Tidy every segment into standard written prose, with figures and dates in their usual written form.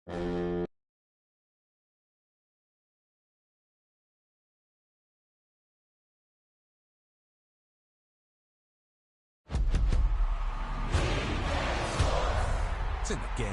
It's in the game.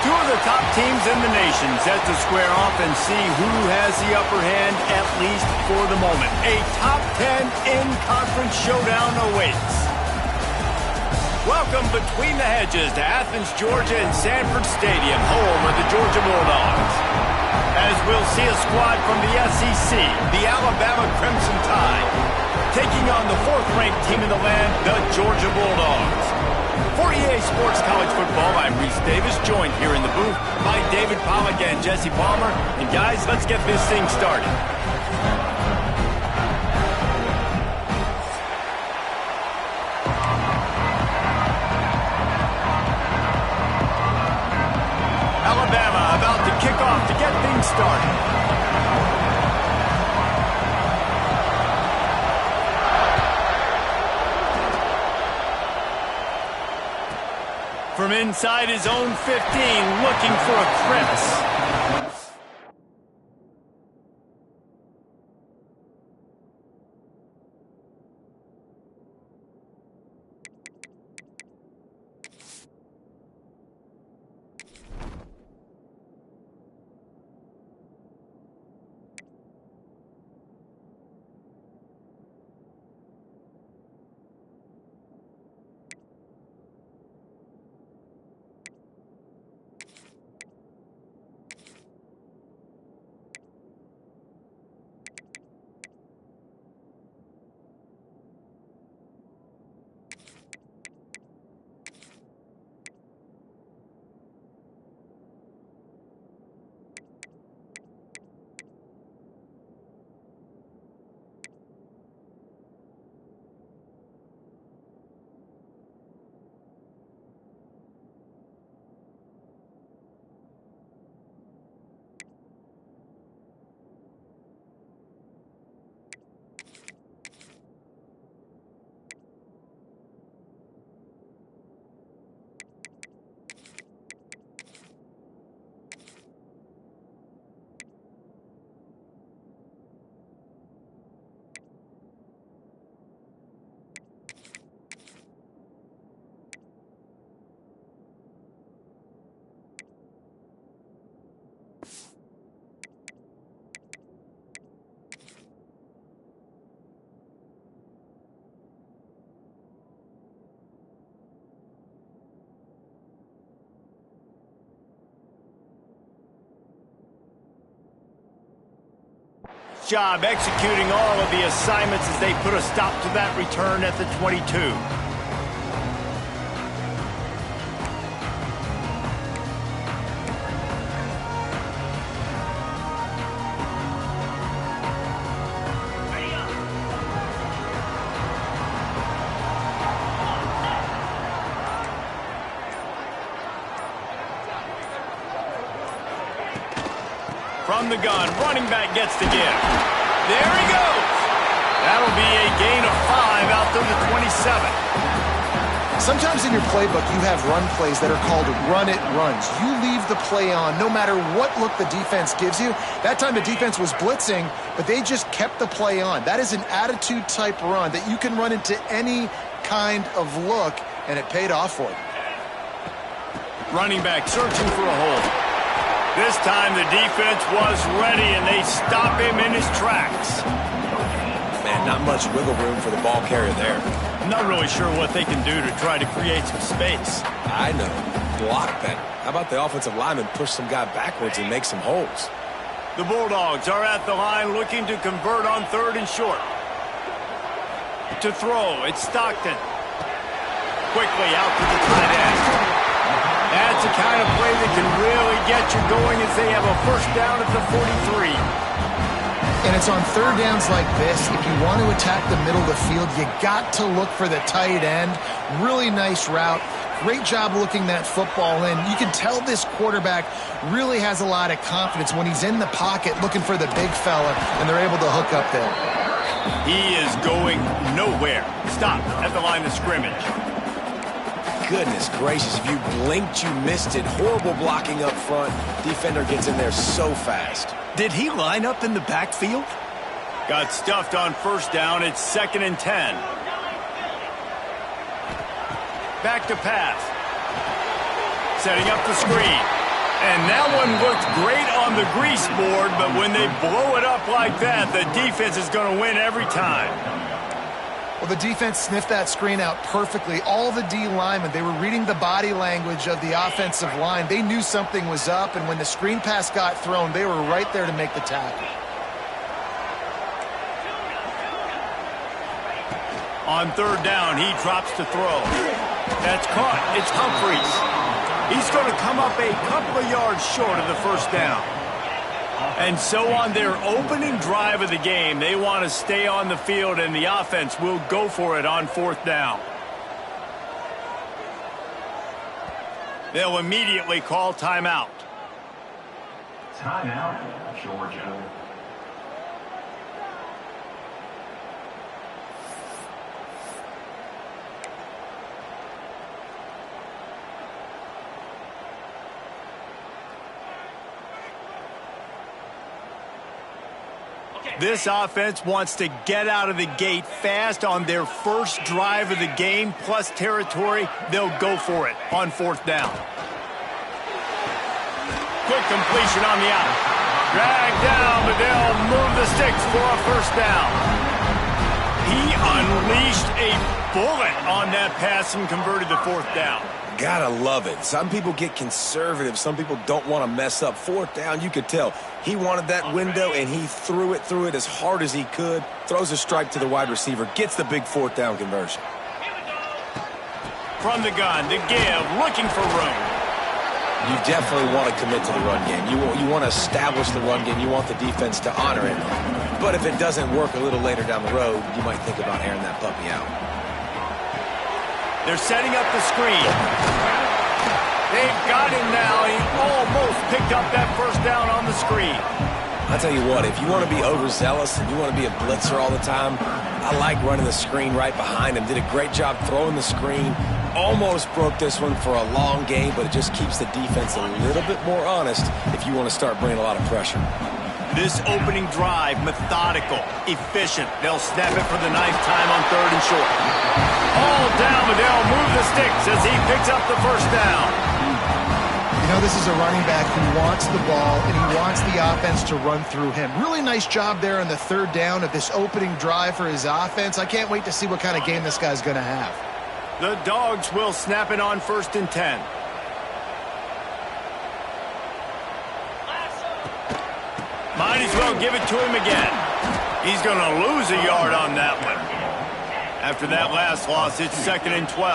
Two of the top teams in the nation set to square off and see who has the upper hand, at least for the moment. A top 10 in-conference showdown awaits. Welcome between the hedges to Athens, Georgia and Sanford Stadium, home of the Georgia Bulldogs. As we'll see a squad from the SEC, the Alabama Crimson Tide, taking on the fourth-ranked team in the land, the Georgia Bulldogs. For EA Sports College Football, I'm Reese Davis, joined here in the booth by David Pollack and Jesse Palmer. And guys, let's get this thing started. Alabama about to kick off to get things started. From inside his own 15, looking for a crevice. Job executing all of the assignments as they put a stop to that return at the 22. From the gun, running back gets the give. There he goes. That'll be a gain of 5 out to the 27. Sometimes in your playbook, you have run plays that are called run-it runs. You leave the play on no matter what look the defense gives you. That time the defense was blitzing, but they just kept the play on. That is an attitude-type run that you can run into any kind of look, and it paid off for you. Running back searching for a hole. This time the defense was ready, and they stop him in his tracks. Man, not much wiggle room for the ball carrier there. I'm not really sure what they can do to try to create some space. I know. Block better. How about the offensive lineman push some guy backwards and make some holes? The Bulldogs are at the line looking to convert on 3rd and short. To throw, it's Stockton. Quickly out to the tight end. That's the kind of play that can really get you going as they have a first down at the 43. And it's on 3rd downs like this. If you want to attack the middle of the field, you got to look for the tight end. Really nice route. Great job looking that football in. You can tell this quarterback really has a lot of confidence when he's in the pocket looking for the big fella, and they're able to hook up there. He is going nowhere. Stop at the line of scrimmage. Goodness gracious, if you blinked, you missed it. Horrible blocking up front. Defender gets in there so fast. Did he line up in the backfield? Got stuffed on 1st down. It's 2nd and 10. Back to pass. Setting up the screen. And that one looked great on the grease board, but when they blow it up like that, the defense is going to win every time. Well, the defense sniffed that screen out perfectly. All the D linemen, they were reading the body language of the offensive line. They knew something was up, and when the screen pass got thrown, they were right there to make the tackle. On 3rd down, he drops to throw. That's caught. It's Humphries. He's going to come up a couple of yards short of the 1st down. And so on their opening drive of the game, they want to stay on the field, and the offense will go for it on 4th down. They'll immediately call timeout. Timeout, Georgia. This offense wants to get out of the gate fast on their first drive of the game, plus territory. They'll go for it on 4th down. Quick completion on the out. Dragged down, but they'll move the sticks for a 1st down. He unleashed a bullet on that pass and converted the 4th down. Gotta love it. Some people get conservative. Some people don't want to mess up. 4th down, you could tell. He wanted that window, and he threw it as hard as he could. Throws a strike to the wide receiver. Gets the big 4th down conversion. From the gun, the give, looking for room. You definitely want to commit to the run game. You want to establish the run game. You want the defense to honor it. But if it doesn't work a little later down the road, you might think about airing that puppy out. They're setting up the screen. They've got him now. He almost picked up that 1st down on the screen. I'll tell you what, if you want to be overzealous and you want to be a blitzer all the time, I like running the screen right behind him. Did a great job throwing the screen. Almost broke this one for a long game, but it just keeps the defense a little bit more honest if you want to start bringing a lot of pressure. This opening drive, methodical, efficient. They'll snap it for the 9th time on 3rd and short. All down, but they'll move the sticks as he picks up the 1st down. You know, this is a running back who wants the ball, and he wants the offense to run through him. Really nice job there on the 3rd down of this opening drive for his offense. I can't wait to see what kind of game this guy's going to have. The Dogs will snap it on 1st and 10. Might as well give it to him again. He's going to lose a yard on that one. After that last loss, it's 2nd and 12.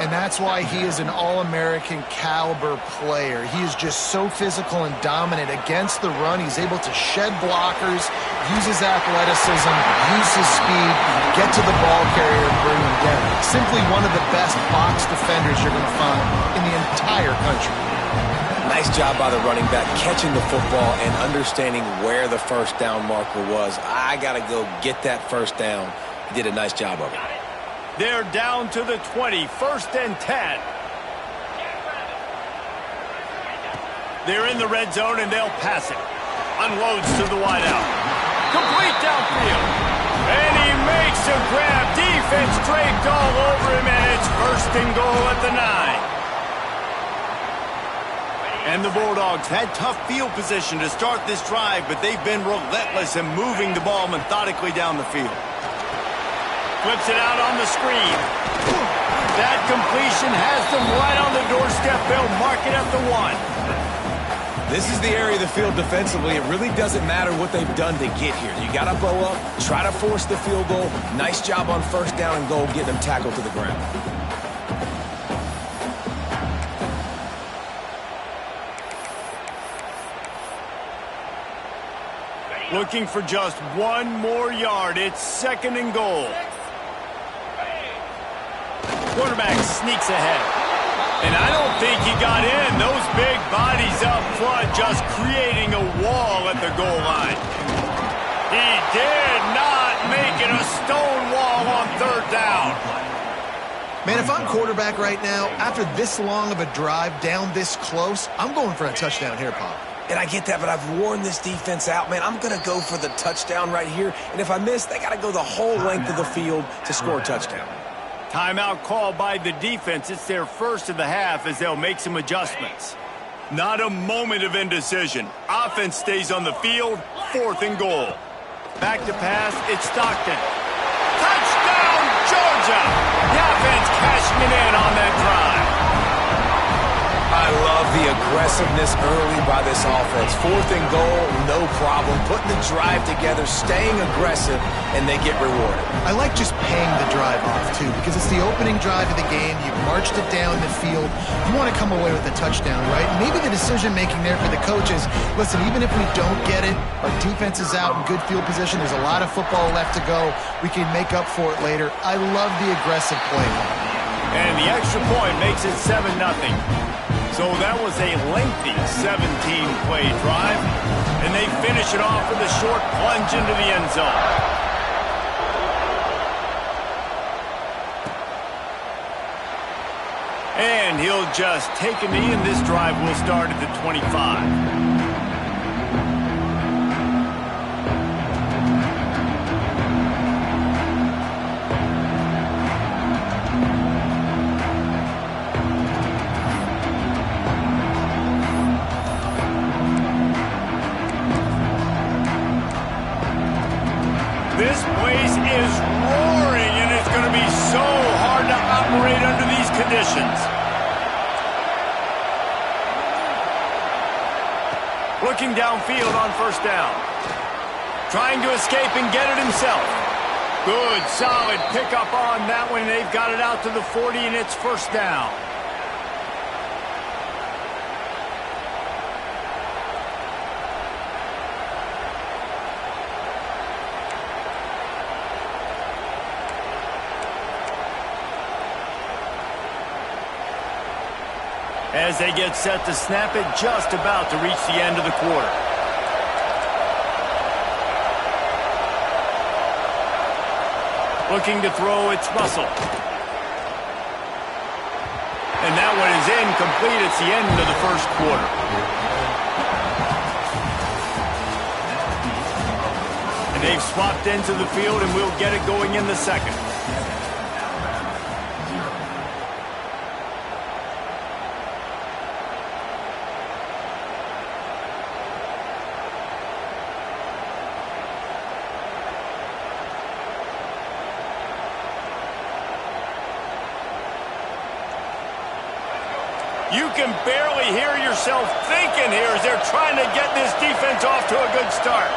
And that's why he is an All-American caliber player. He is just so physical and dominant against the run. He's able to shed blockers, use his athleticism, use his speed, get to the ball carrier and bring him down. Simply one of the best box defenders you're going to find in the entire country. Nice job by the running back, catching the football and understanding where the first down marker was. I got to go get that first down. He did a nice job of it. They're down to the 20, 1st and 10. They're in the red zone, and they'll pass it. Unloads to the wideout. Complete downfield. And he makes a grab. Defense draped all over him, and it's 1st and goal at the 9. And the Bulldogs had tough field position to start this drive, but they've been relentless in moving the ball methodically down the field. Flips it out on the screen. That completion has them right on the doorstep. They'll mark it at the 1. This is the area of the field defensively. It really doesn't matter what they've done to get here. You got to bow up, try to force the field goal. Nice job on 1st down and goal, getting them tackled to the ground. Looking for just 1 more yard. It's 2nd and goal. Quarterback sneaks ahead. And I don't think he got in. Those big bodies up front just creating a wall at the goal line. He did not make it a stone wall on 3rd down. Man, if I'm quarterback right now, after this long of a drive down this close, I'm going for a touchdown here, Pop. And I get that, but I've worn this defense out, man. I'm going to go for the touchdown right here. And if I miss, they got to go the whole length of the field to score a touchdown. Timeout called by the defense. It's their first of the half as they'll make some adjustments. Not a moment of indecision. Offense stays on the field, 4th and goal. Back to pass, it's Stockton. Touchdown, Georgia! The offense cashing it in on that drive. I love the aggressiveness early by this offense. 4th and goal, no problem. Putting the drive together, staying aggressive, and they get rewarded. I like just paying the drive off, too, because it's the opening drive of the game. You've marched it down the field. You want to come away with a touchdown, right? Maybe the decision-making there for the coaches, listen, even if we don't get it, our defense is out in good field position. There's a lot of football left to go. We can make up for it later. I love the aggressive play. And the extra point makes it 7-0. So that was a lengthy 17-play drive, and they finish it off with a short plunge into the end zone. And he'll just take a knee, and this drive will start at the 25. This place is roaring, and it's going to be so hard to operate under these conditions. Looking downfield on 1st down. Trying to escape and get it himself. Good, solid pickup on that one. They've got it out to the 40, and it's 1st down. As they get set to snap it, just about to reach the end of the quarter. Looking to throw, it's Russell. And that one is incomplete. It's the end of the 1st quarter. And they've swapped into the field, and we'll get it going in the 2nd. You can barely hear yourself thinking here as they're trying to get this defense off to a good start.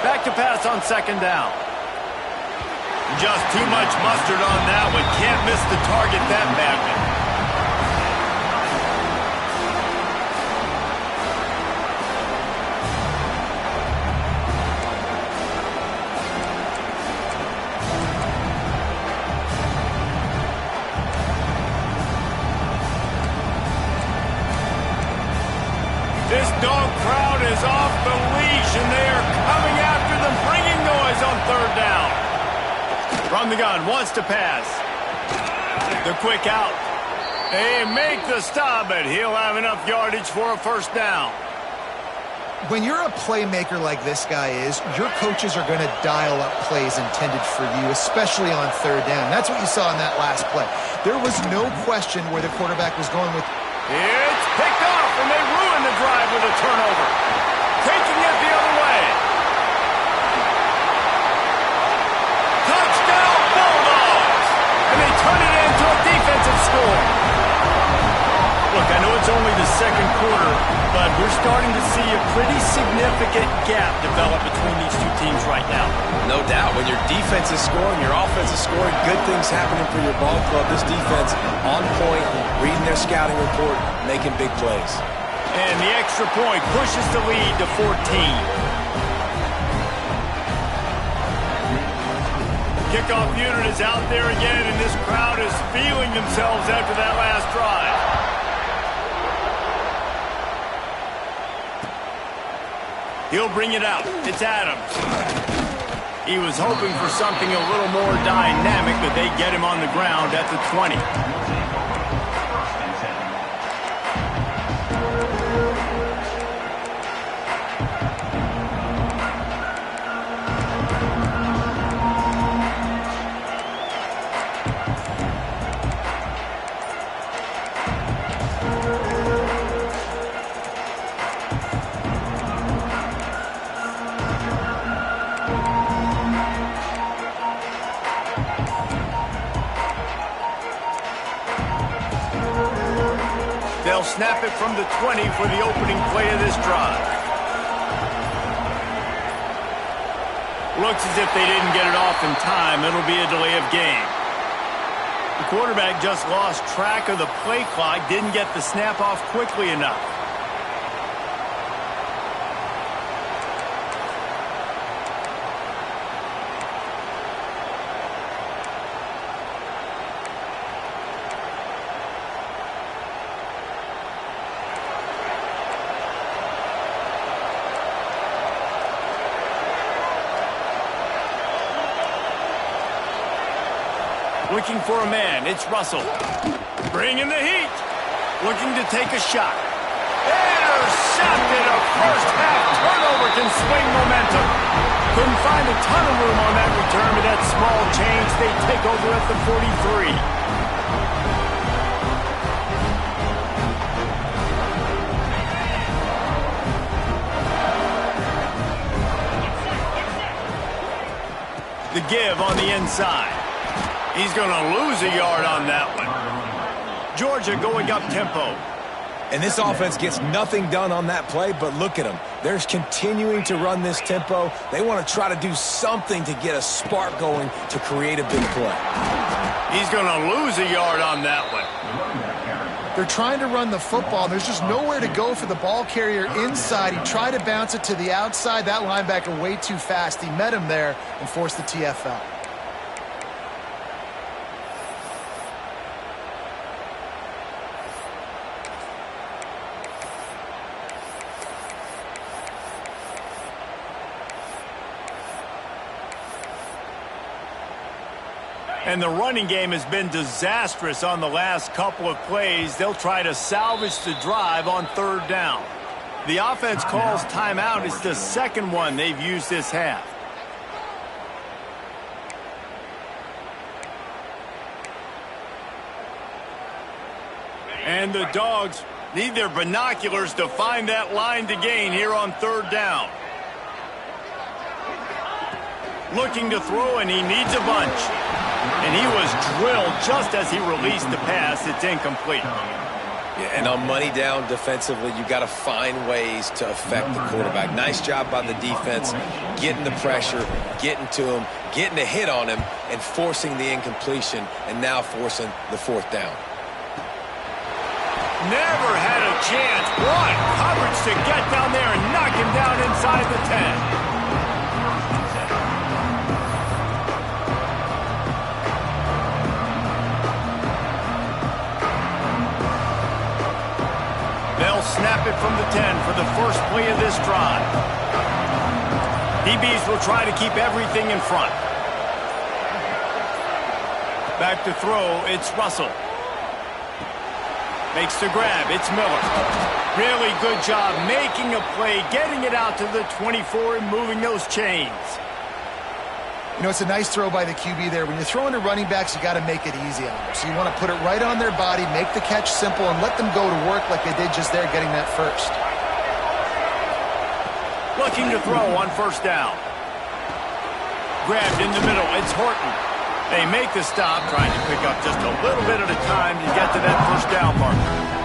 Back to pass on 2nd down. Just too much mustard on that one. Can't miss the target that badly. off the leash, and they are coming after them, bringing noise on third down. From the gun, wants to pass. The quick out. They make the stop, but he'll have enough yardage for a first down. When you're a playmaker like this guy is, your coaches are going to dial up plays intended for you, especially on third down. That's what you saw in that last play. There was no question where the quarterback was going with. It's picked off, and they ruin the drive with a turnover. Taking it the other way. Touchdown, Bulldogs! And they turn it into a defensive score. Look, I know it's only the second quarter, but we're starting to see a pretty significant gap develop between these two teams right now. No doubt. When your defense is scoring, your offense is scoring, good things happening for your ball club. This defense on point, reading their scouting report, making big plays. And the extra point pushes the lead to 14. Kickoff unit is out there again, and this crowd is feeling themselves after that last drive. He'll bring it out. It's Adams. He was hoping for something a little more dynamic, but they get him on the ground at the 20. They'll snap it from the 20 for the opening play of this drive. Looks as if they didn't get it off in time. It'll be a delay of game. The quarterback just lost track of the play clock, didn't get the snap off quickly enough. Looking for a man, it's Russell. Bringing the heat. Looking to take a shot. Intercepted. A first half turnover can swing momentum. Couldn't find a ton of room on that return, but that small change, they take over at the 43. The give on the inside. He's going to lose a yard on that one. Georgia going up tempo. And this offense gets nothing done on that play, but look at them. They're continuing to run this tempo. They want to try to do something to get a spark going to create a big play. He's going to lose a yard on that one. They're trying to run the football. There's just nowhere to go for the ball carrier inside. He tried to bounce it to the outside. That linebacker way too fast. He met him there and forced the TFL. And the running game has been disastrous on the last couple of plays. They'll try to salvage the drive on third down. The offense calls timeout. It's the second one they've used this half. And the Dogs need their binoculars to find that line to gain here on third down. Looking to throw, and he needs a bunch. And he was drilled just as he released the pass. It's incomplete. Yeah, and on money down defensively, you got to find ways to affect the quarterback. Nice job by the defense, getting the pressure, getting to him, getting a hit on him, and forcing the incompletion, and now forcing the fourth down. Never had a chance. What coverage to get down there and knock him down inside the 10. They'll snap it from the 10 for the first play of this drive. DBs will try to keep everything in front. Back to throw, it's Russell. Makes the grab, it's Miller. Really good job making a play, getting it out to the 24 and moving those chains. You know, it's a nice throw by the QB there. When you're throwing to running backs, you got to make it easy on them. So you want to put it right on their body, make the catch simple, and let them go to work like they did just there, getting that first. Looking to throw on first down. Grabbed in the middle, it's Horton. They make the stop, trying to pick up just a little bit at a time to get to that first down marker.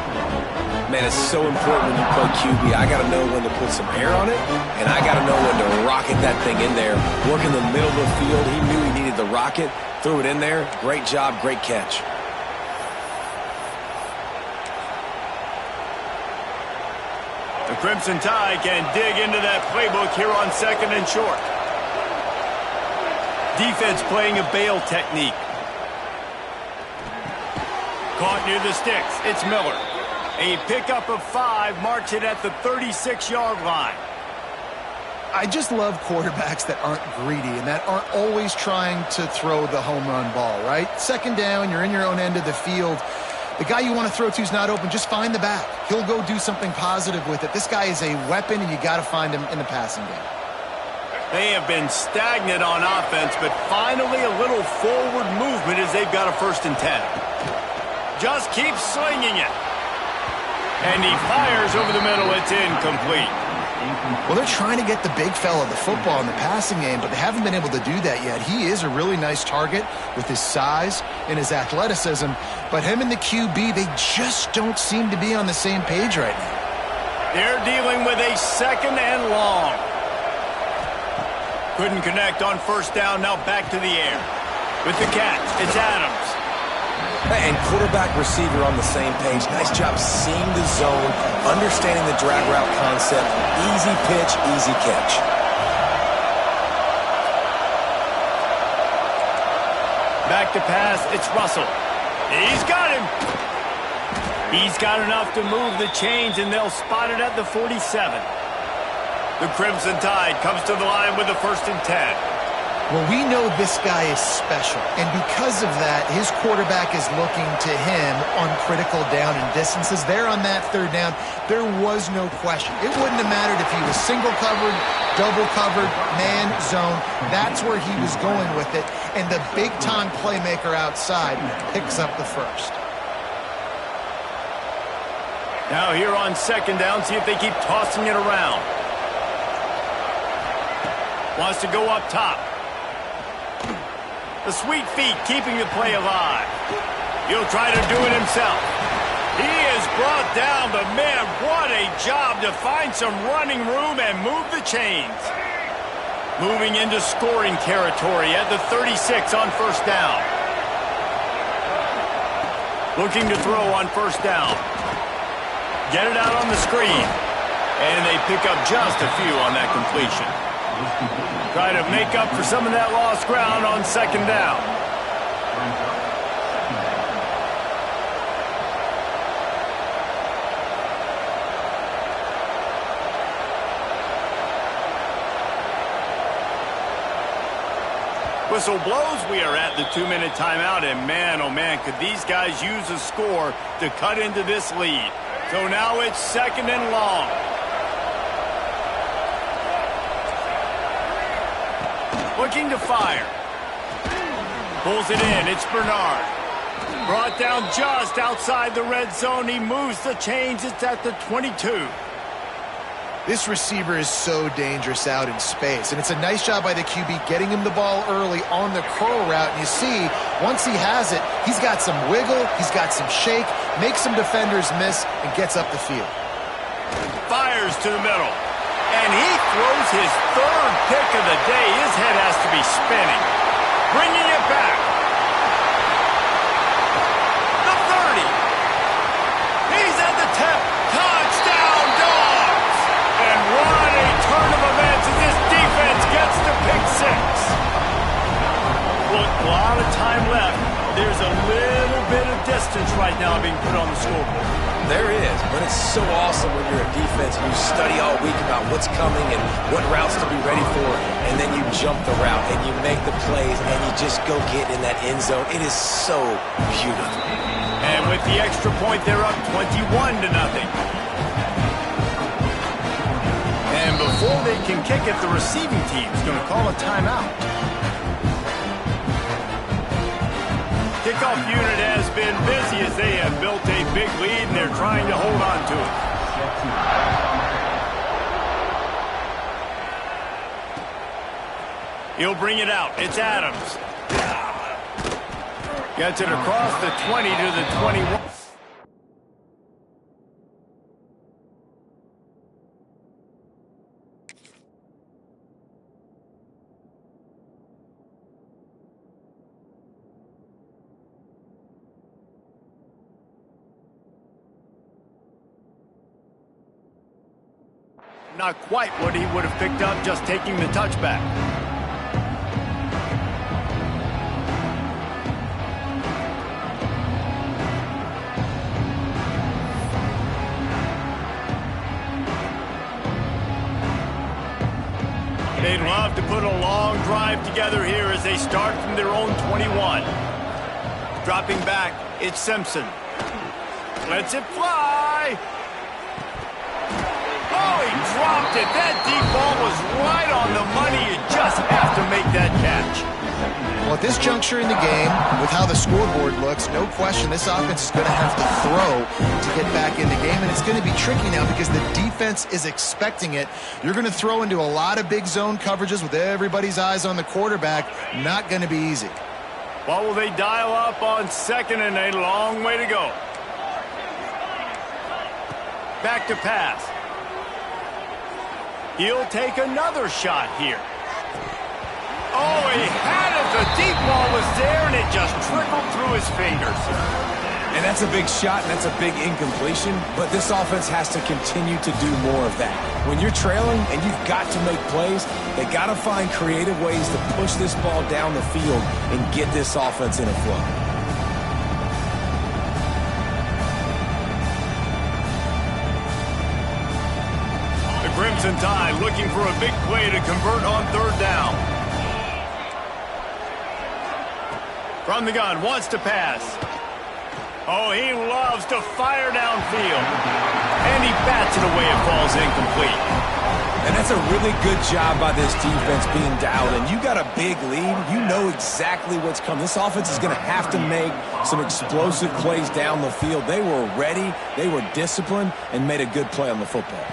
Man, it's so important when you play QB. I got to know when to put some air on it, and I got to know when to rocket that thing in there. Work in the middle of the field. He knew he needed the rocket. Threw it in there. Great job, great catch. The Crimson Tide can dig into that playbook here on second and short. Defense playing a bail technique. Caught near the sticks. It's Miller. A pickup of 5 marks it at the 36-yard line. I just love quarterbacks that aren't greedy and that aren't always trying to throw the home run ball, right? Second down, you're in your own end of the field. The guy you want to throw to is not open. Just find the back. He'll go do something positive with it. This guy is a weapon, and you got to find him in the passing game. They have been stagnant on offense, but finally a little forward movement as they've got a 1st and 10. Just keep swinging it. And he fires over the middle. It's incomplete. Well, they're trying to get the big fella the football in the passing game, but they haven't been able to do that yet. He is a really nice target with his size and his athleticism, but him and the QB, they just don't seem to be on the same page right now. They're dealing with a 2nd and long. Couldn't connect on first down. Now back to the air. With the catch, it's Adams. And quarterback receiver on the same page. Nice job seeing the zone, understanding the drag route concept. Easy pitch, easy catch. Back to pass, it's Russell. He's got him. He's got enough to move the chains, and they'll spot it at the 47. The Crimson Tide comes to the line with the 1st and 10. Well, we know this guy is special, and because of that, his quarterback is looking to him on critical down and distances. There on that 3rd down, there was no question. It wouldn't have mattered if he was single covered, double covered, man, zone. That's where he was going with it, and the big-time playmaker outside picks up the 1st. Now here on 2nd down, see if they keep tossing it around. Wants to go up top. The sweet feet keeping the play alive. He'll try to do it himself. He is brought down, but man, what a job to find some running room and move the chains. Moving into scoring territory at the 36 on first down. Looking to throw on first down. Get it out on the screen. And they pick up just a few on that completion. Try to make up for some of that lost ground on 2nd down. Whistle blows. We are at the 2-minute timeout, and man, oh man, could these guys use a score to cut into this lead. So now it's 2nd and long. Looking to fire. Pulls it in. It's Bernard. Brought down just outside the red zone. He moves the chains. It's at the 22. This receiver is so dangerous out in space, and it's a nice job by the QB getting him the ball early on the curl route. And you see, once he has it, he's got some wiggle, he's got some shake, makes some defenders miss, and gets up the field. Fires to the middle. And he throws his 3rd pick of the day. His head has to be spinning. Bringing it back. The 30. He's at the 10. Touchdown, Dogs! And what a turn of events as this defense gets to pick 6. Look, a lot of time left. There's a little bit of distance right now being put on the scoreboard. There is, but it's so awesome when you're a defense and you study all week about what's coming and what routes to be ready for, and then you jump the route and you make the plays and you just go get in that end zone. It is so beautiful. And with the extra point, they're up 21-0. And before they can kick it, the receiving team's going to call a timeout. Kickoff unit has been busy as they have built a big lead and they're trying to hold on to it. He'll bring it out. It's Adams. Gets it across the 20 to the 21. Not quite what he would have picked up just taking the touchback. They'd love to put a long drive together here as they start from their own 21. Dropping back, it's Simpson. Lets it fly. Oh, he dropped it. That deep ball was right on the money. You just have to make that catch. Well, at this juncture in the game, with how the scoreboard looks, no question this offense is going to have to throw to get back in the game, and it's going to be tricky now because the defense is expecting it. You're going to throw into a lot of big zone coverages with everybody's eyes on the quarterback. Not going to be easy. What will they dial up on second and a long way to go? Back to pass. He'll take another shot here. Oh, he had it. The deep ball was there, and it just trickled through his fingers. And that's a big shot, and that's a big incompletion, but this offense has to continue to do more of that. When you're trailing and you've got to make plays, they got to find creative ways to push this ball down the field and get this offense in a flow. The Crimson Tide looking for a big play to convert on third down. From the gun, wants to pass. Oh, he loves to fire downfield. And he bats it away. It falls incomplete. And that's a really good job by this defense being dialed in. You got a big lead. You know exactly what's coming. This offense is going to have to make some explosive plays down the field. They were ready, they were disciplined, and made a good play on the football.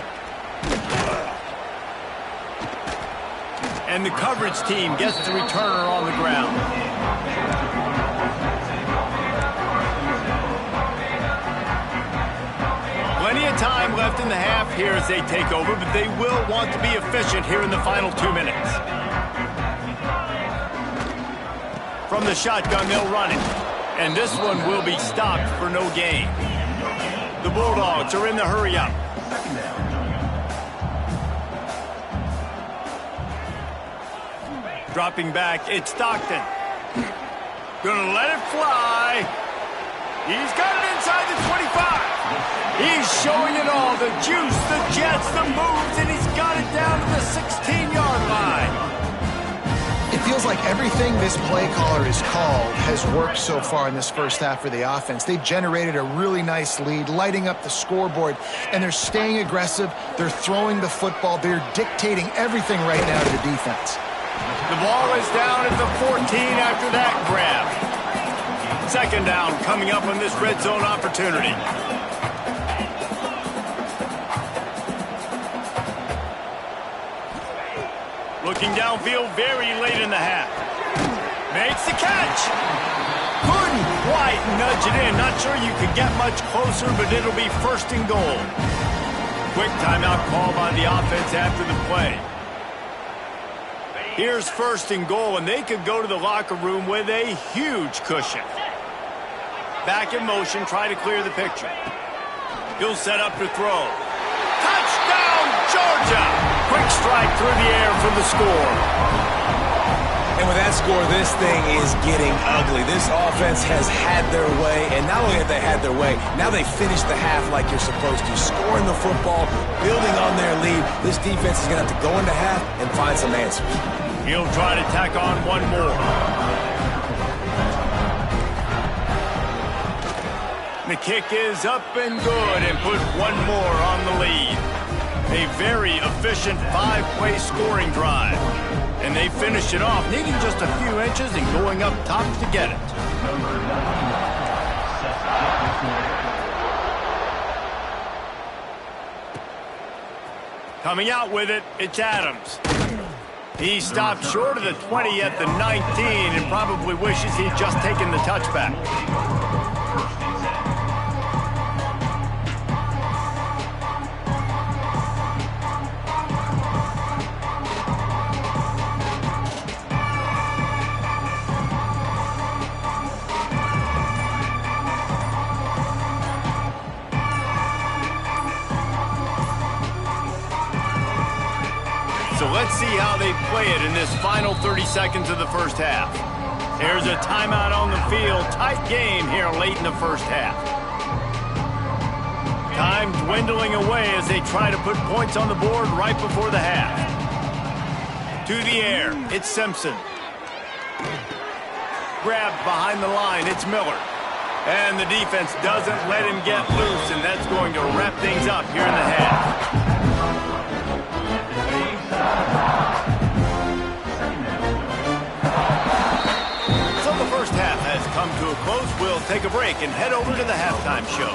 And the coverage team gets the returner on the ground. Plenty of time left in the half here as they take over, but they will want to be efficient here in the final 2 minutes. From the shotgun, they'll run it. And this one will be stopped for no gain. The Bulldogs are in the hurry-up. Dropping back, it's Stockton. Gonna let it fly. He's got it inside the 25. He's showing it all, the juice, the jets, the moves, and he's got it down to the 16-yard line. It feels like everything this play caller has called has worked so far in this first half for the offense. They've generated a really nice lead, lighting up the scoreboard, and they're staying aggressive. They're throwing the football. They're dictating everything right now to the defense. The ball is down at the 14 after that grab. Second down coming up on this red zone opportunity. Looking downfield very late in the half. Makes the catch. Couldn't quite nudge it in. Not sure you could get much closer, but it'll be first and goal. Quick timeout call by the offense after the play. Here's first and goal, and they could go to the locker room with a huge cushion. Back in motion, try to clear the picture. He'll set up to throw. Touchdown, Georgia! Quick strike through the air for the score. And with that score, this thing is getting ugly. This offense has had their way, and not only have they had their way, now they finish the half like you're supposed to, scoring the football, building on their lead. This defense is going to have to go into half and find some answers. He'll try to tack on one more. The kick is up and good, and put one more on the lead. A very efficient 5-play scoring drive. And they finish it off, needing just a few inches and going up top to get it. Coming out with it, it's Adams. He stopped short of the 20 at the 19 and probably wishes he'd just taken the touchback. So let's see how they play it in this final 30 seconds of the first half. There's a timeout on the field. Tight game here late in the first half. Time dwindling away as they try to put points on the board right before the half. To the air, it's Simpson. Grabbed behind the line, it's Miller. And the defense doesn't let him get loose, and that's going to wrap things up here in the half. So the first half has come to a close. We'll take a break and head over to the halftime show.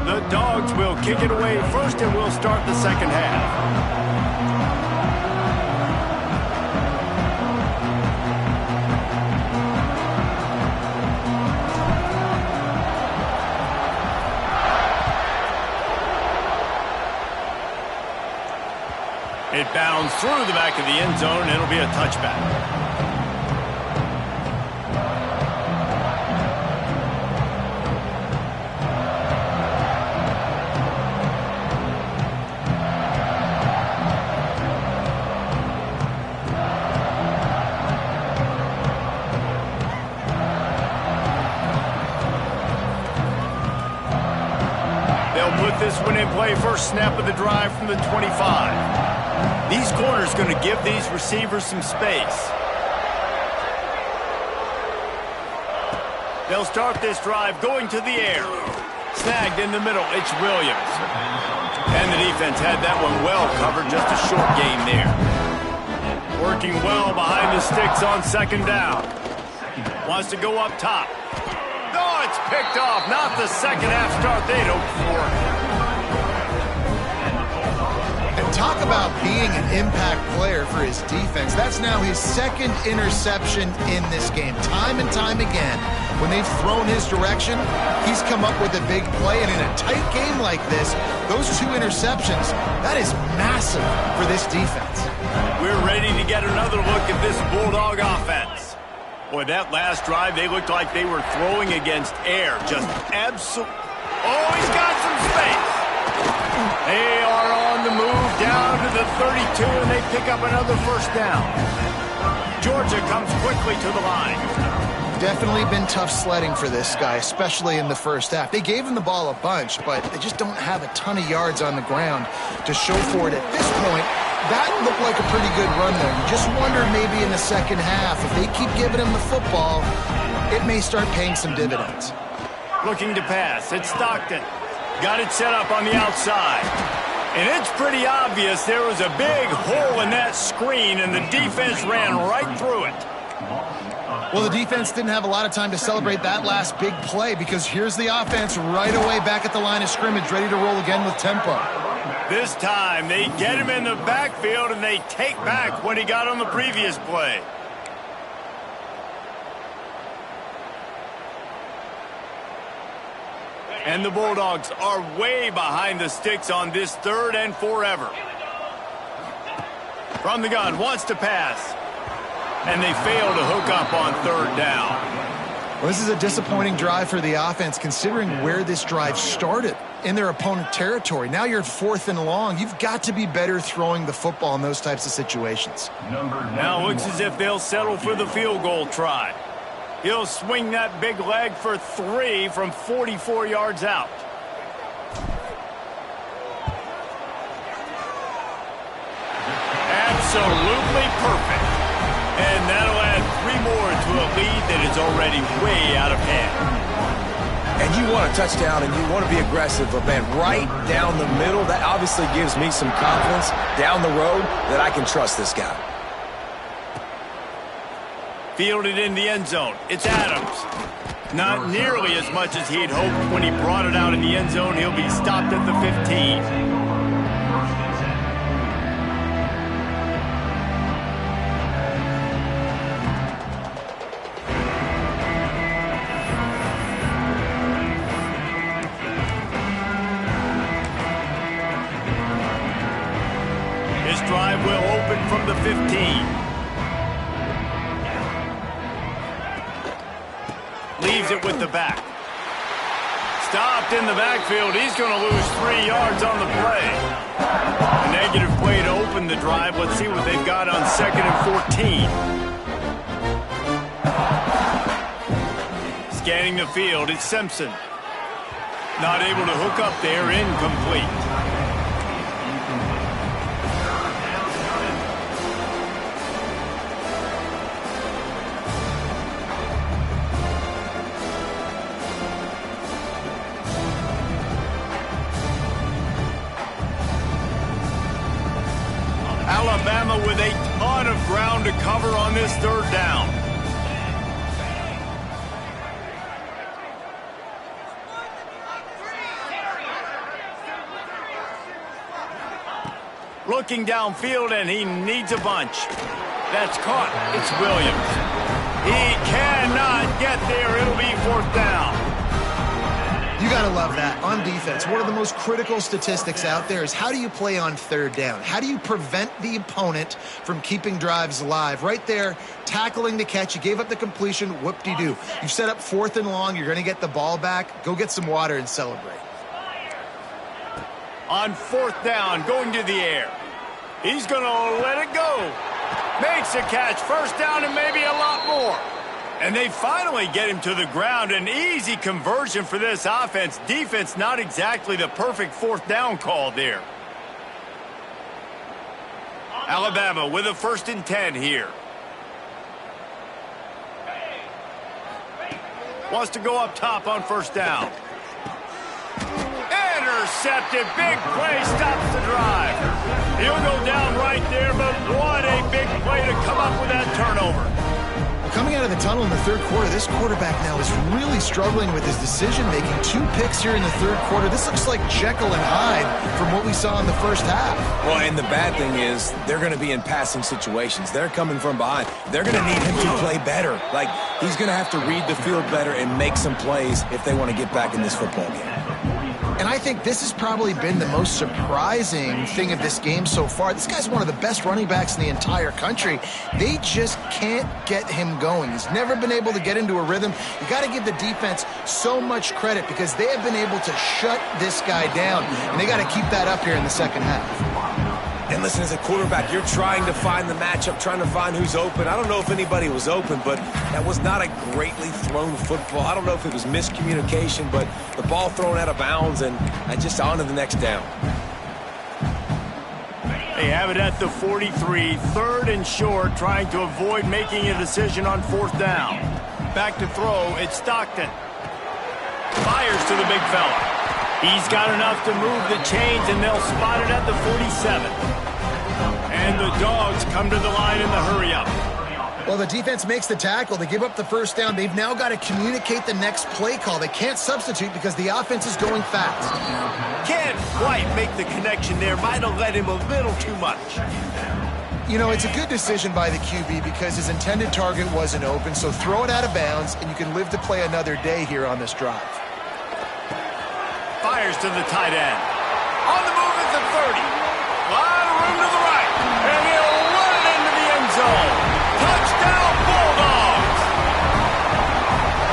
The Dogs will kick it away first, and we'll start the second half. It bounds through the back of the end zone, and it'll be a touchback. They'll put this one in play. First snap of the drive from the 25. These corners going to give these receivers some space. They'll start this drive going to the air. Snagged in the middle, it's Williams. And the defense had that one well covered, just a short gain there. Working well behind the sticks on second down. Wants to go up top. Oh, it's picked off. Not the second half start they'd hoped for. Talk about being an impact player for his defense. That's now his second interception in this game. Time and time again, when they've thrown his direction, he's come up with a big play. And in a tight game like this, those two interceptions, that is massive for this defense. We're ready to get another look at this Bulldog offense. Boy, that last drive, they looked like they were throwing against air. Just absolute. Oh, he's got some space. They are on the move down to the 32, and they pick up another first down. Georgia comes quickly to the line. Definitely been tough sledding for this guy, especially in the first half. They gave him the ball a bunch, but they just don't have a ton of yards on the ground to show for it at this point. That looked like a pretty good run there. You just wonder maybe in the second half, if they keep giving him the football, it may start paying some dividends. Looking to pass, it's Stockton. Got it set up on the outside. And it's pretty obvious there was a big hole in that screen, and the defense ran right through it. Well, the defense didn't have a lot of time to celebrate that last big play, because here's the offense right away back at the line of scrimmage, ready to roll again with tempo. This time, they get him in the backfield, and they take back what he got on the previous play. And the Bulldogs are way behind the sticks on this 3rd and forever. From the gun, wants to pass. And they fail to hook up on 3rd down. Well, this is a disappointing drive for the offense considering where this drive started, in their opponent territory. Now you're at 4th and long. You've got to be better throwing the football in those types of situations. Now looks as if they'll settle for the field goal try. He'll swing that big leg for 3 from 44 yards out. Absolutely perfect. And that'll add 3 more to a lead that is already way out of hand. And you want a touchdown and you want to be aggressive, but man, right down the middle, that obviously gives me some confidence down the road that I can trust this guy. Fielded in the end zone. It's Adams. Not nearly as much as he'd hoped when he brought it out in the end zone. He'll be stopped at the 15. Drive will open from the 15. Leaves it with the back. Stopped in the backfield. He's going to lose 3 yards on the play. A negative play to open the drive. Let's see what they've got on 2nd and 14. Scanning the field, it's Simpson. Not able to hook up there, incomplete. Alabama with a ton of ground to cover on this 3rd down. Looking downfield, and he needs a bunch. That's caught. It's Williams. He cannot get there. It'll be 4th down. You got to love that. On defense, one of the most critical statistics out there is how do you play on 3rd down? How do you prevent the opponent from keeping drives alive? Right there, tackling the catch. You gave up the completion. Whoop-de-doo. You've set up 4th and long. You're going to get the ball back. Go get some water and celebrate. On 4th down, going to the air. He's going to let it go. Makes a catch. 1st down and maybe a lot more. And they finally get him to the ground. An easy conversion for this offense. Defense, not exactly the perfect 4th down call there. Alabama with a 1st and 10 here. Wants to go up top on 1st down. Intercepted. Big play stops the drive. He'll go down right there, but what a big play to come up with that turnover. Coming out of the tunnel in the 3rd quarter, this quarterback now is really struggling with his decision-making. 2 picks here in the 3rd quarter. This looks like Jekyll and Hyde from what we saw in the 1st half. Well, and the bad thing is they're going to be in passing situations. They're coming from behind. They're going to need him to play better. Like, he's going to have to read the field better and make some plays if they want to get back in this football game. And I think this has probably been the most surprising thing of this game so far. This guy's one of the best running backs in the entire country. They just can't get him going. He's never been able to get into a rhythm. You got to give the defense so much credit because they have been able to shut this guy down. And they got to keep that up here in the 2nd half. And listen, as a quarterback, you're trying to find the matchup, trying to find who's open. I don't know if anybody was open, but that was not a greatly thrown football. I don't know if it was miscommunication, but the ball thrown out of bounds and just on to the next down. They have it at the 43, 3rd and short, trying to avoid making a decision on 4th down. Back to throw, it's Stockton. Fires to the big fella. He's got enough to move the chains, and they'll spot it at the 47. And the Dogs come to the line in the hurry-up. Well, the defense makes the tackle. They give up the 1st down. They've now got to communicate the next play call. They can't substitute because the offense is going fast. Can't quite make the connection there. Might have let him a little too much. You know, it's a good decision by the QB because his intended target wasn't open, so throw it out of bounds, and you can live to play another day here on this drive. Fires to the tight end. On the move at the 30. Lot of room to the right. And he'll run it into the end zone. Touchdown, Bulldogs!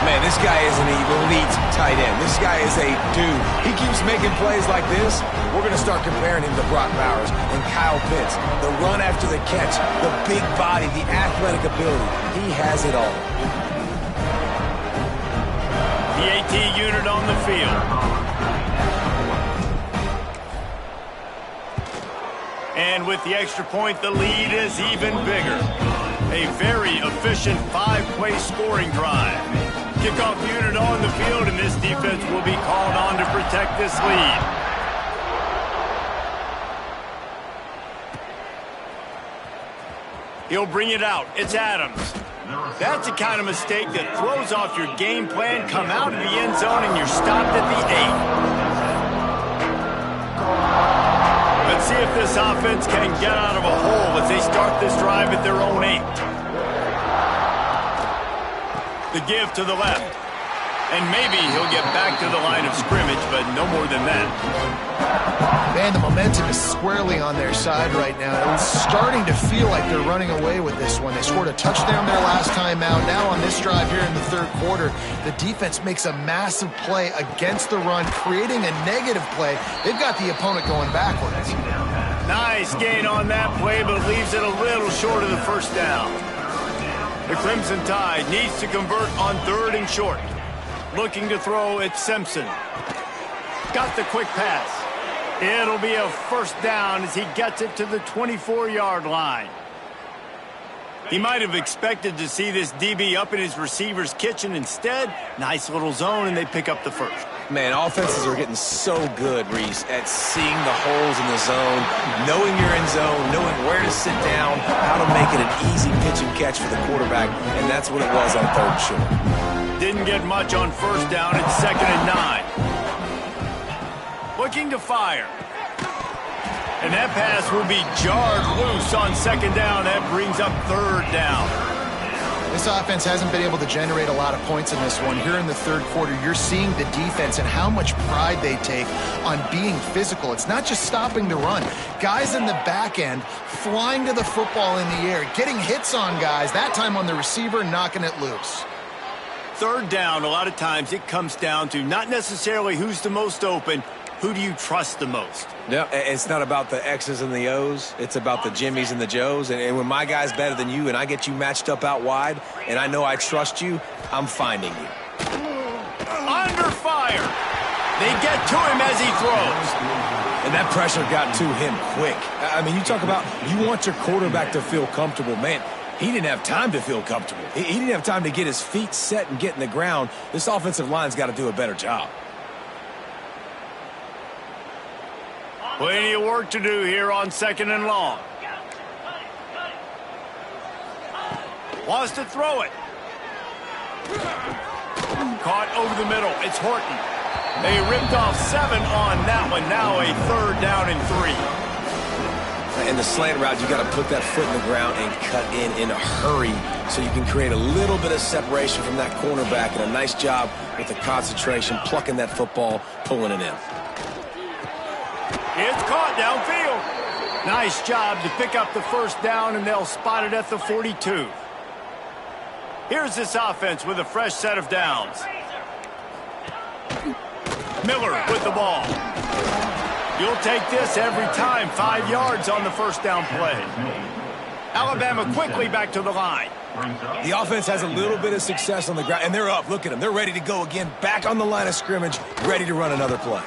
Man, this guy is an elite tight end. This guy is a dude. He keeps making plays like this. We're going to start comparing him to Brock Bowers and Kyle Pitts. The run after the catch, the big body, the athletic ability. He has it all. The AT unit on the field. And with the extra point, the lead is even bigger. A very efficient 5-play scoring drive. Kickoff unit on the field, and this defense will be called on to protect this lead. He'll bring it out. It's Adams. That's the kind of mistake that throws off your game plan. Come out of the end zone, and you're stopped at the 8. Let's see if this offense can get out of a hole as they start this drive at their own 8. The give to the left. And maybe he'll get back to the line of scrimmage, but no more than that. Man, the momentum is squarely on their side right now. It's starting to feel like they're running away with this one. They scored a touchdown their last time out. Now on this drive here in the third quarter, the defense makes a massive play against the run, creating a negative play. They've got the opponent going backwards. Nice gain on that play, but leaves it a little short of the first down. The Crimson Tide needs to convert on 3rd and short. Looking to throw, it's Simpson. Got the quick pass. It'll be a first down as he gets it to the 24-yard line. He might have expected to see this DB up in his receiver's kitchen. Instead, nice little zone, and they pick up the first. Man, offenses are getting so good, Reese, at seeing the holes in the zone, knowing you're in zone, knowing where to sit down, how to make it an easy pitch and catch for the quarterback, and that's what it was on 3rd and short. Didn't get much on first down. It's 2nd and 9. Looking to fire. And that pass will be jarred loose on 2nd down. That brings up 3rd down. This offense hasn't been able to generate a lot of points in this one. Here in the third quarter, you're seeing the defense and how much pride they take on being physical. It's not just stopping the run. Guys in the back end flying to the football in the air, getting hits on guys, that time on the receiver, knocking it loose. 3rd down, a lot of times it comes down to not necessarily who's the most open, who do you trust the most? No, it's not about the X's and the O's. It's about the Jimmys and the Joes. And when my guy's better than you and I get you matched up out wide and I know I trust you, I'm finding you. Under fire. They get to him as he throws. And that pressure got to him quick. I mean, you talk about you want your quarterback to feel comfortable. Man, he didn't have time to feel comfortable. He didn't have time to get his feet set and get in the ground. This offensive line's got to do a better job. Plenty of work to do here on 2nd and long. Wants to throw it. Caught over the middle. It's Horton. They ripped off 7 on that one. Now a 3rd down and 3. In the slant route, you got to put that foot in the ground and cut in a hurry so you can create a little bit of separation from that cornerback, and a nice job with the concentration, plucking that football, pulling it in. It's caught downfield. Nice job to pick up the first down, and they'll spot it at the 42. Here's this offense with a fresh set of downs. Miller with the ball. You'll take this every time. 5 yards on the first down play. Alabama quickly back to the line. The offense has a little bit of success on the ground, and they're up. Look at them. They're ready to go again. Back on the line of scrimmage, ready to run another play.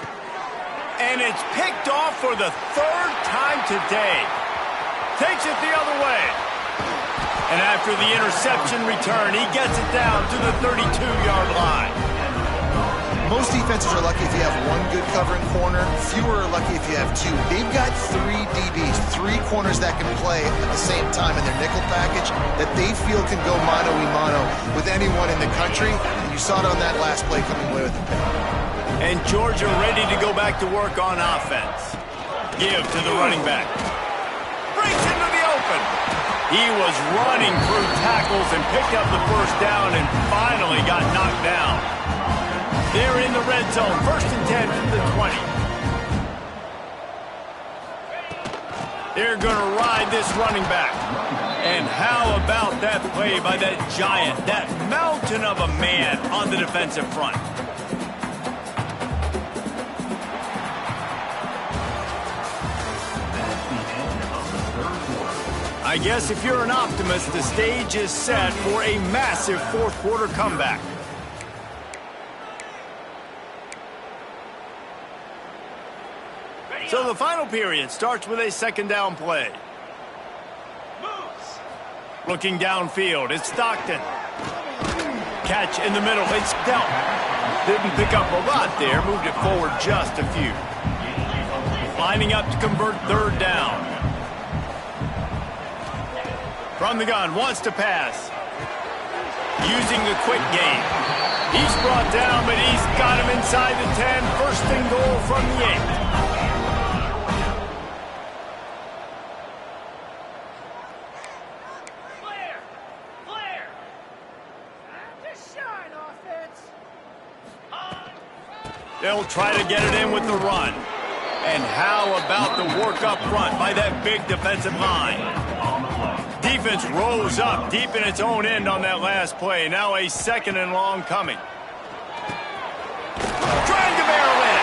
And it's picked off for the 3rd time today. Takes it the other way. And after the interception return, he gets it down to the 32-yard line. Most defenses are lucky if you have one good covering corner. Fewer are lucky if you have 2. They've got 3 DBs, 3 corners that can play at the same time in their nickel package that they feel can go mano-a-mano with anyone in the country. And you saw it on that last play coming away with the pick. And Georgia ready to go back to work on offense. Give to the running back. Breaks into the open. He was running through tackles and picked up the first down and finally got knocked down. They're in the red zone. 1st and 10 from the 20. They're going to ride this running back. And how about that play by that giant, that mountain of a man on the defensive front? I guess if you're an optimist, the stage is set for a massive fourth quarter comeback. So the final period starts with a second down play. Looking downfield, it's Stockton. Catch in the middle, it's Delp. Didn't pick up a lot there, moved it forward just a few. Lining up to convert third down. From the gun, wants to pass. Using the quick game. He's brought down, but he's got him inside the 10. First and goal from the 8. They'll try to get it in with the run. And how about the work up front by that big defensive line? Defense rose up deep in its own end on that last play. Now a second and long coming. Trying to barrel in.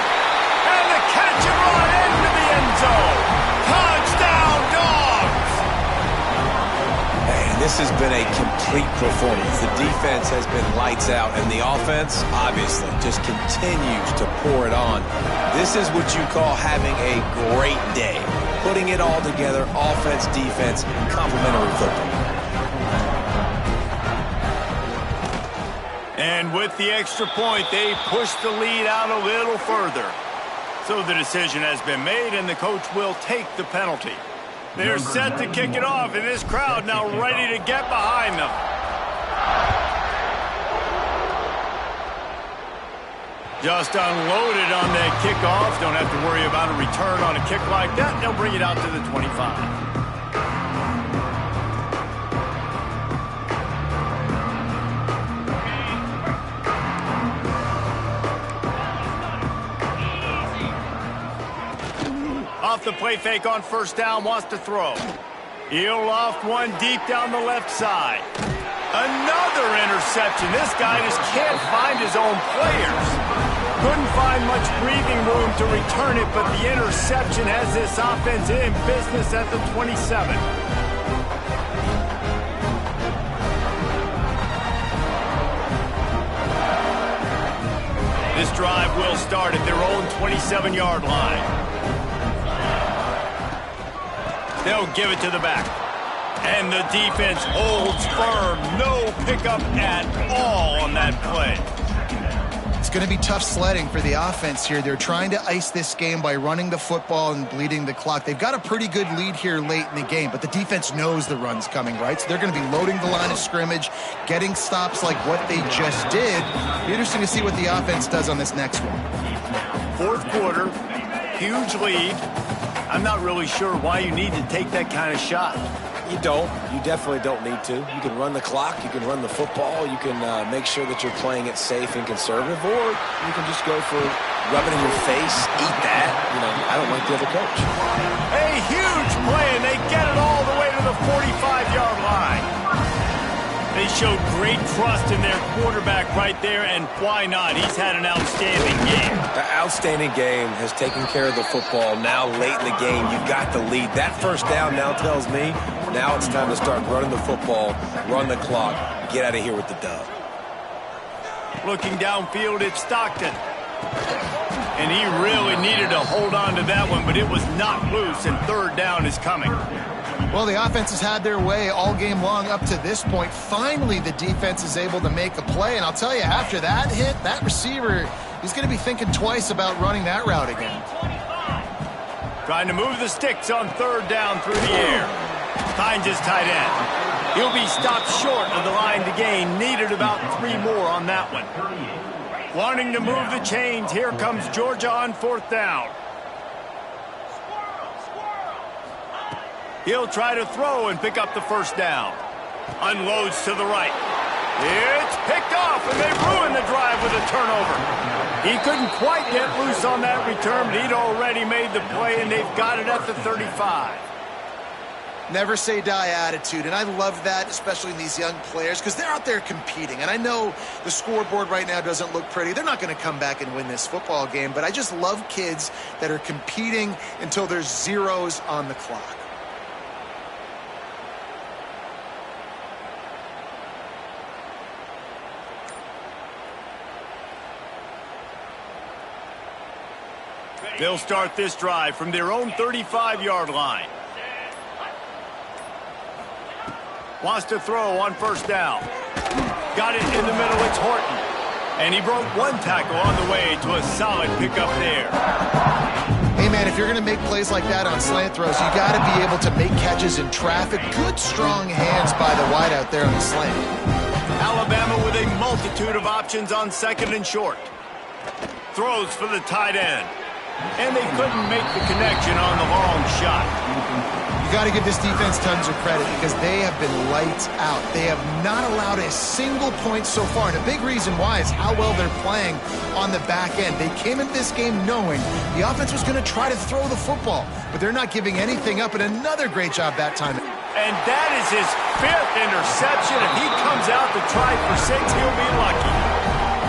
And the catch and run into the end zone. Touchdown, Dogs! Man, this has been a complete performance. The defense has been lights out, and the offense, obviously, just continues to pour it on. This is what you call having a great day. Putting it all together, offense, defense, complementary football. And with the extra point, they push the lead out a little further. So the decision has been made, and the coach will take the penalty. They're set to kick it off, and this crowd now ready to get behind them. Just unloaded on that kickoff. Don't have to worry about a return on a kick like that. They'll bring it out to the 25. Off the play fake on first down, wants to throw. He'll loft one deep down the left side. Another interception. This guy just can't find his own players. Couldn't find much breathing room to return it, but the interception has this offense in business at the 27. This drive will start at their own 27-yard line. They'll give it to the back. And the defense holds firm. No pickup at all on that play. It's going to be tough sledding for the offense here. They're trying to ice this game by running the football and bleeding the clock. They've got a pretty good lead here late in the game, but the defense knows the run's coming, right? So they're going to be loading the line of scrimmage, getting stops like what they just did. Be interesting to see what the offense does on this next one. Fourth quarter, huge lead. I'm not really sure why you need to take that kind of shot. You don't. You definitely don't need to. You can run the clock. You can run the football. You can make sure that you're playing it safe and conservative, or you can just go for rub it in your face, eat that. You know, I don't like the other coach. A huge play, and they get it all the way to the 45-yard line. They showed great trust in their quarterback right there, and why not? He's had an outstanding game. An outstanding game, has taken care of the football. Now late in the game, you've got the lead. That first down now tells me now it's time to start running the football, run the clock, get out of here with the dub. Looking downfield, it's Stockton. And he really needed to hold on to that one, but it was not loose, and third down is coming. Well, the offense has had their way all game long up to this point. Finally, the defense is able to make a play. And I'll tell you, after that hit, that receiver, he's going to be thinking twice about running that route again. Trying to move the sticks on third down through the air. Finds his tight end. He'll be stopped short of the line to gain. Needed about 3 more on that one. Wanting to move the chains, here comes Georgia on fourth down. He'll try to throw and pick up the first down. Unloads to the right. It's picked off, and they ruin the drive with a turnover. He couldn't quite get loose on that return, but he'd already made the play, and they've got it at the 35. Never say die attitude, and I love that, especially in these young players, because they're out there competing. And I know the scoreboard right now doesn't look pretty. They're not going to come back and win this football game, but I just love kids that are competing until there's zeros on the clock. They'll start this drive from their own 35-yard line. Wants to throw on first down. Got it in the middle. It's Horton. And he broke one tackle on the way to a solid pickup there. Hey, man, if you're going to make plays like that on slant throws, you got to be able to make catches in traffic. Good, strong hands by the wide out there on the slant. Alabama with a multitude of options on second and short. Throws for the tight end. And they couldn't make the connection on the long shot. You got to give this defense tons of credit because they have been lights out. They have not allowed a single point so far. And a big reason why is how well they're playing on the back end. They came into this game knowing the offense was going to try to throw the football, but they're not giving anything up. And another great job that time. And that is his 5th interception. If he comes out to try for 6, he'll be lucky.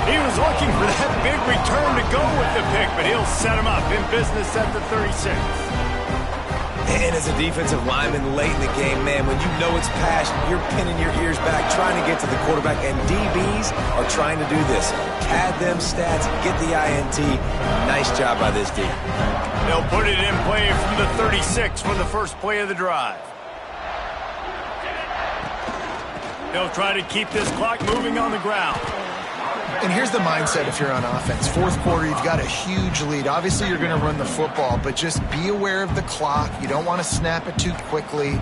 He was looking for that big return to go with the pick, but he'll set him up in business at the 36. And as a defensive lineman late in the game, man, when you know it's passion, you're pinning your ears back, trying to get to the quarterback, and DBs are trying to do this. Pad them stats, get the INT. Nice job by this D. They'll put it in play from the 36 for the first play of the drive. They'll try to keep this clock moving on the ground. And here's the mindset if you're on offense. Fourth quarter, you've got a huge lead. Obviously, you're going to run the football, but just be aware of the clock. You don't want to snap it too quickly.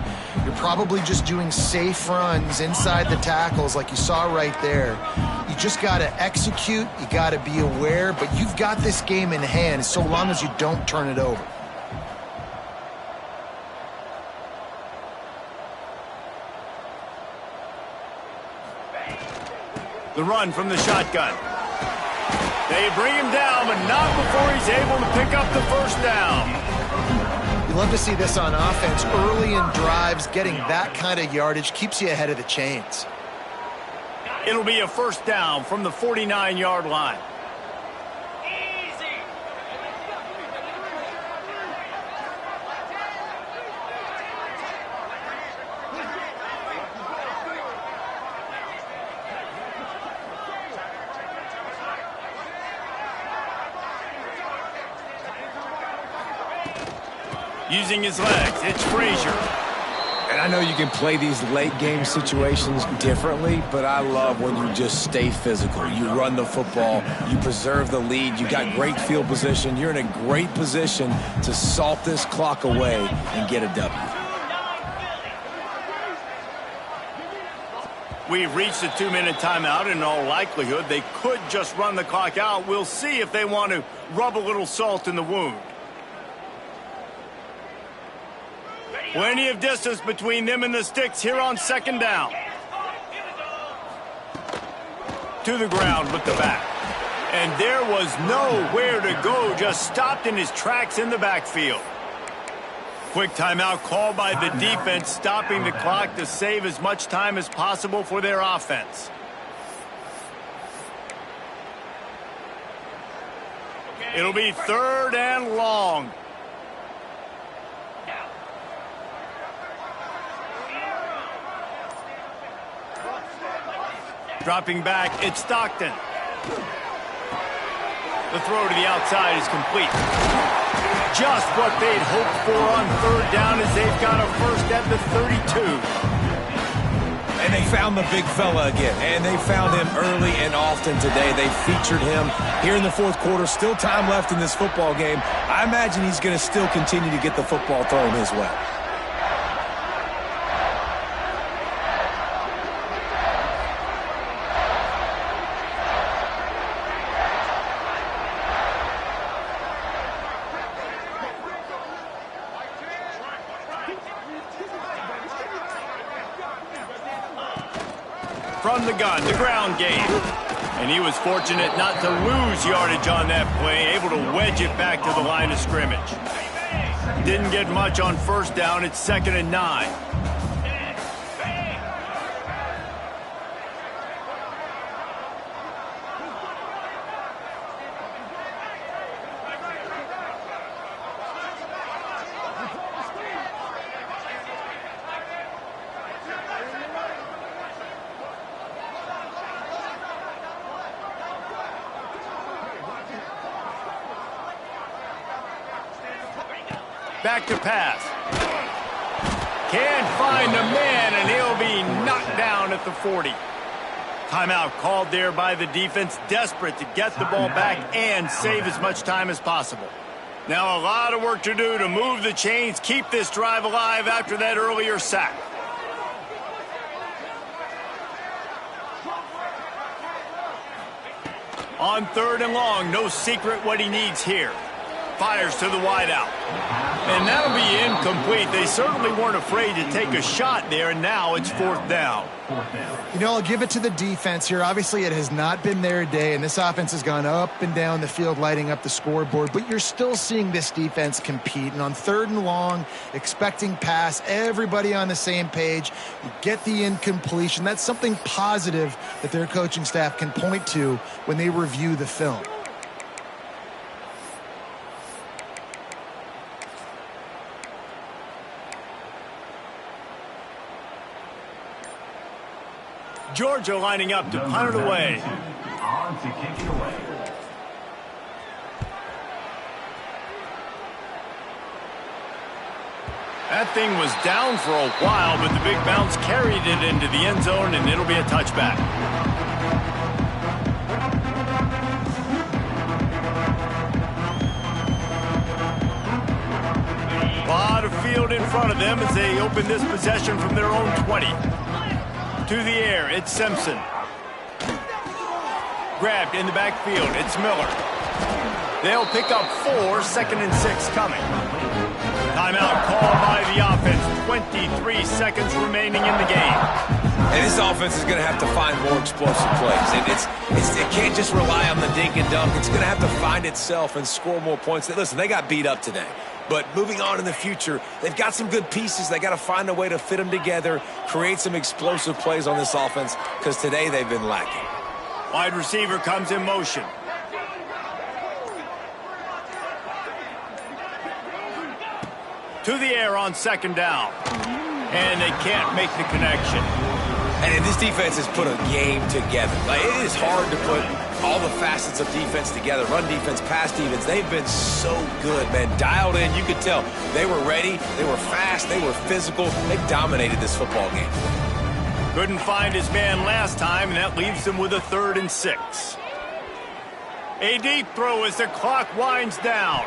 You're probably just doing safe runs inside the tackles like you saw right there. You just got to execute. You got to be aware, but you've got this game in hand so long as you don't turn it over. The run from the shotgun. They bring him down, but not before he's able to pick up the first down. You love to see this on offense. Early in drives, getting that kind of yardage keeps you ahead of the chains. It'll be a first down from the 49-yard line. Using his legs, it's Frazier. And I know you can play these late game situations differently, but I love when you just stay physical. You run the football, you preserve the lead, you got great field position. You're in a great position to salt this clock away and get a W. We've reached a 2-minute timeout. In all likelihood, they could just run the clock out. We'll see if they want to rub a little salt in the wound. Plenty of distance between them and the sticks here on second down. To the ground with the back. And there was nowhere to go, just stopped in his tracks in the backfield. Quick timeout called by the defense, stopping the clock to save as much time as possible for their offense. It'll be 3rd and long. Dropping back, it's Stockton. The throw to the outside is complete. Just what they'd hoped for on 3rd down as they've got a first at the 32. And they found the big fella again, and they found him early and often today. They featured him here in the 4th quarter. Still time left in this football game. I imagine he's going to still continue to get the football thrown his way. From the gun, the ground game. And he was fortunate not to lose yardage on that play, able to wedge it back to the line of scrimmage. Didn't get much on first down. It's 2nd and 9. Back to pass. Can't find the man, and he'll be knocked down at the 40. Timeout called there by the defense, desperate to get the ball back and save as much time as possible. Now a lot of work to do to move the chains, keep this drive alive after that earlier sack. On 3rd and long, no secret what he needs here. Fires to the wideout. And that'll be incomplete. They certainly weren't afraid to take a shot there, and now it's 4th down. You know, I'll give it to the defense here. Obviously, it has not been their day, and this offense has gone up and down the field, lighting up the scoreboard. But you're still seeing this defense compete. And on 3rd and long, expecting pass, everybody on the same page. You get the incompletion. That's something positive that their coaching staff can point to when they review the film. Georgia lining up to punt it away. On to kick it away. That thing was down for a while, but the big bounce carried it into the end zone, and it'll be a touchback. A lot of field in front of them as they open this possession from their own 20. To the air, it's Simpson. Grabbed in the backfield, it's Miller. They'll pick up 4, 2nd and 6 coming. Timeout called by the offense. 23 seconds remaining in the game. And this offense is going to have to find more explosive plays. And it can't just rely on the dink and dunk. It's going to have to find itself and score more points. Listen, they got beat up today. But moving on in the future, they've got some good pieces. They got to find a way to fit them together, create some explosive plays on this offense, because today they've been lacking. Wide receiver comes in motion. To the air on 2nd down. And they can't make the connection. And this defense has put a game together. Like, it is hard to put all the facets of defense together. Run defense, pass defense. They've been so good, man. Dialed in. You could tell they were ready. They were fast. They were physical. They dominated this football game. Couldn't find his man last time, and that leaves him with a 3rd and 6. A deep throw as the clock winds down.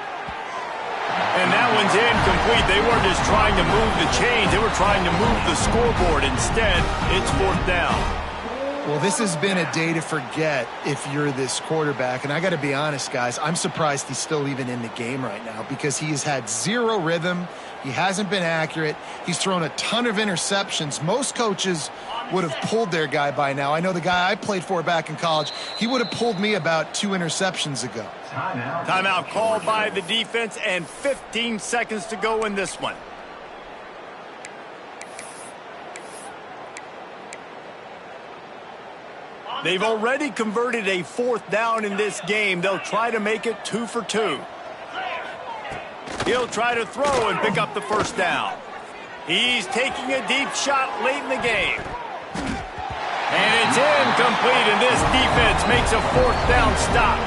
And that one's incomplete. They weren't just trying to move the chains. They were trying to move the scoreboard. Instead, it's 4th down. Well, this has been a day to forget if you're this quarterback. And I got to be honest, guys, I'm surprised he's still even in the game right now because he has had 0 rhythm. He hasn't been accurate. He's thrown a ton of interceptions. Most coaches would have pulled their guy by now. I know the guy I played for back in college, he would have pulled me about 2 interceptions ago. Timeout called by the defense, and 15 seconds to go in this one. They've already converted a 4th down in this game. They'll try to make it 2 for 2. He'll try to throw and pick up the 1st down. He's taking a deep shot late in the game. And it's incomplete, and this defense makes a 4th down stop.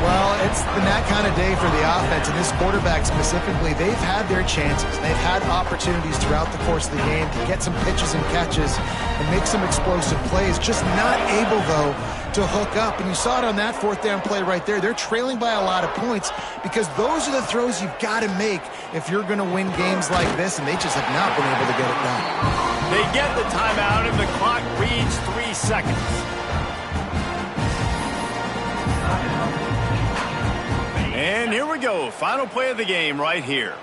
Well, it's been that kind of day for the offense, and this quarterback specifically, they've had their chances. They've had opportunities throughout the course of the game to get some pitches and catches and make some explosive plays, just not able, though, to hook up. And you saw it on that 4th down play right there. They're trailing by a lot of points because those are the throws you've got to make if you're going to win games like this, and they just have not been able to get it done. They get the timeout, and the clock reads 3 seconds. And here we go. Final play of the game right here.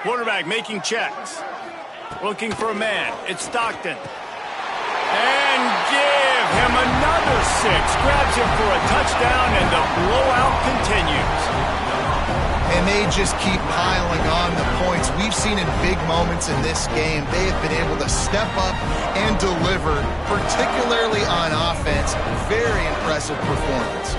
Quarterback making checks. Looking for a man. It's Stockton. And give him another 6. Grabs him for a touchdown, and the blowout continues. And they just keep piling on the points. We've seen in big moments in this game, they have been able to step up and deliver, particularly on offense. Very impressive performance.